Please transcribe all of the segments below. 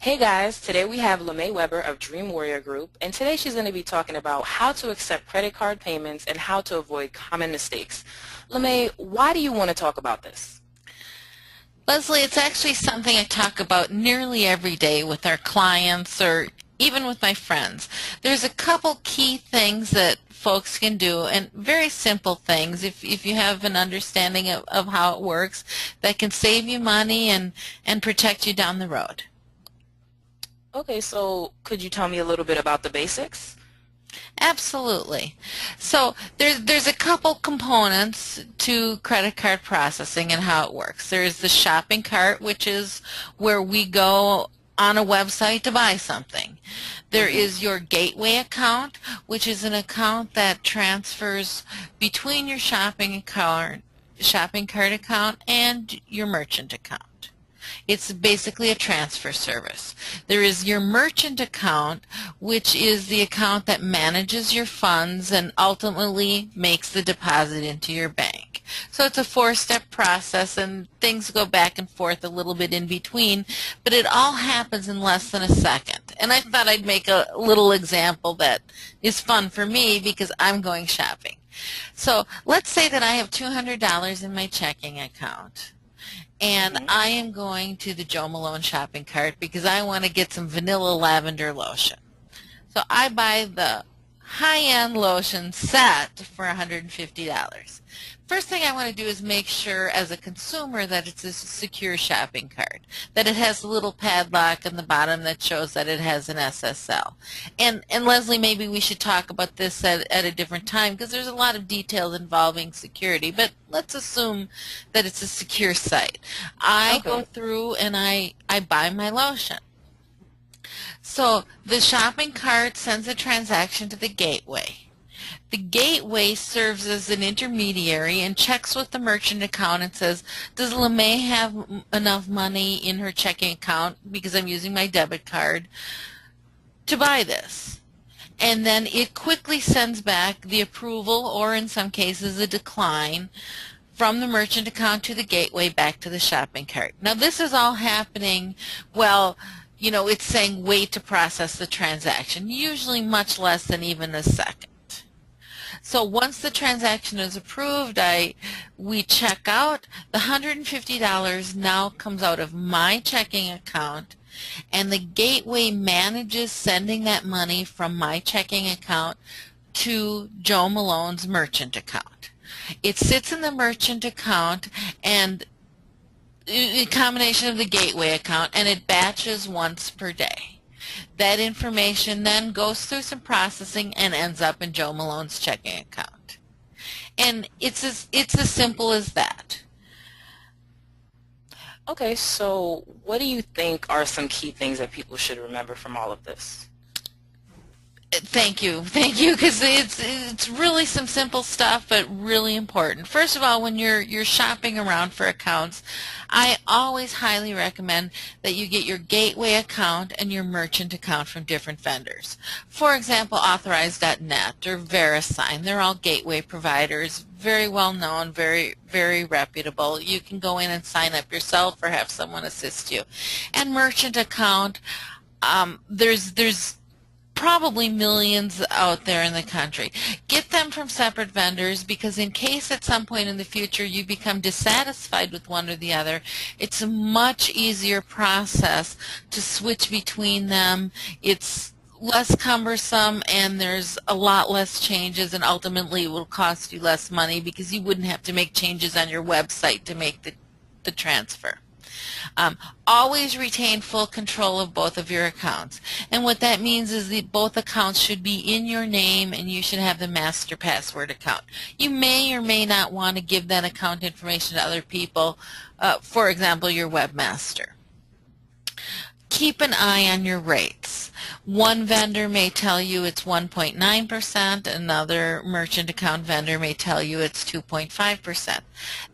Hey guys, today we have LaMae Weber of Dream Warrior Group, and today she's going to be talking about how to accept credit card payments and how to avoid common mistakes. LaMae, why do you want to talk about this? Leslie, it's actually something I talk about nearly every day with our clients or even with my friends. There's a couple key things that folks can do, and very simple things if you have an understanding of how it works, that can save you money and protect you down the road. Okay, so could you tell me a little bit about the basics? Absolutely. So there's a couple components to credit card processing and how it works. There's the shopping cart, which is where we go on a website to buy something. There Mm-hmm. is your gateway account, which is an account that transfers between your shopping cart account and your merchant account. It's basically a transfer service. There is your merchant account, which is the account that manages your funds and ultimately makes the deposit into your bank. So it's a four-step process, and things go back and forth a little bit in between, but it all happens in less than a second. And I thought I'd make a little example that is fun for me because I'm going shopping. So let's say that I have $200 in my checking account, and Mm-hmm. I am going to the Joe Malone shopping cart because I want to get some vanilla lavender lotion. So I buy the high-end lotion set for $150. First thing I want to do is make sure as a consumer that it's a secure shopping cart, that it has a little padlock on the bottom that shows that it has an SSL. And Leslie, maybe we should talk about this at a different time because there's a lot of details involving security, but let's assume that it's a secure site. I go Okay. through and I buy my lotion. So the shopping cart sends a transaction to the gateway. The gateway serves as an intermediary and checks with the merchant account and says, does LaMae have enough money in her checking account, because I'm using my debit card, to buy this? And then it quickly sends back the approval, or in some cases a decline, from the merchant account to the gateway back to the shopping cart. Now this is all happening, well, it's saying wait to process the transaction, usually much less than even a second. So once the transaction is approved, we check out. The $150 now comes out of my checking account, and the gateway manages sending that money from my checking account to Joe Malone's merchant account. It sits in the merchant account and a combination of the gateway account, and it batches once per day. That information then goes through some processing and ends up in Joe Malone's checking account. And it's as simple as that. Okay, so what do you think are some key things that people should remember from all of this? Thank you, because it's really some simple stuff, but really important. First of all, when you're shopping around for accounts, I always highly recommend that you get your gateway account and your merchant account from different vendors. For example, Authorize.net or VeriSign. They're all gateway providers, very well known, very very reputable. You can go in and sign up yourself or have someone assist you. And merchant account, there's probably millions out there in the country. Get them from separate vendors, because in case at some point in the future you become dissatisfied with one or the other, it's a much easier process to switch between them. It's less cumbersome, and there's a lot less changes, and ultimately it will cost you less money because you wouldn't have to make changes on your website to make the transfer. Always retain full control of both of your accounts. And what that means is that both accounts should be in your name, and you should have the master password account. You may or may not want to give that account information to other people, for example, your webmaster. Keep an eye on your rates. One vendor may tell you it's 1.9%, another merchant account vendor may tell you it's 2.5%.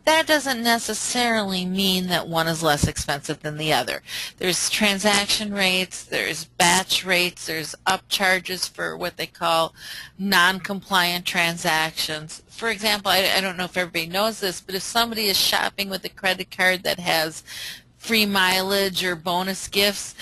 That doesn't necessarily mean that one is less expensive than the other. There's transaction rates, there's batch rates, there's upcharges for what they call non-compliant transactions. For example, I don't know if everybody knows this, but if somebody is shopping with a credit card that has free mileage or bonus gifts,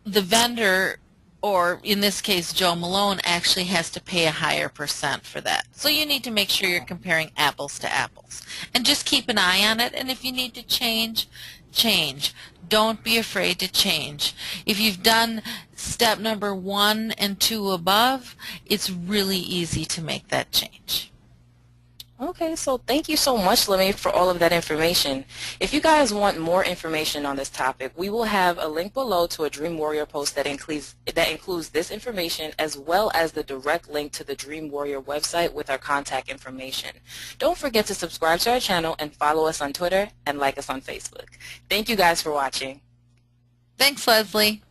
the vendor, or in this case Joe Malone, actually has to pay a higher percent for that. So you need to make sure you're comparing apples to apples. And just keep an eye on it, and if you need to change, change. Don't be afraid to change. If you've done step number 1 and 2 above, it's really easy to make that change. Okay, so thank you so much, LaMae, for all of that information. If you guys want more information on this topic, we will have a link below to a Dream Warrior post that includes this information, as well as the direct link to the Dream Warrior website with our contact information. Don't forget to subscribe to our channel and follow us on Twitter and like us on Facebook. Thank you guys for watching. Thanks, Leslie.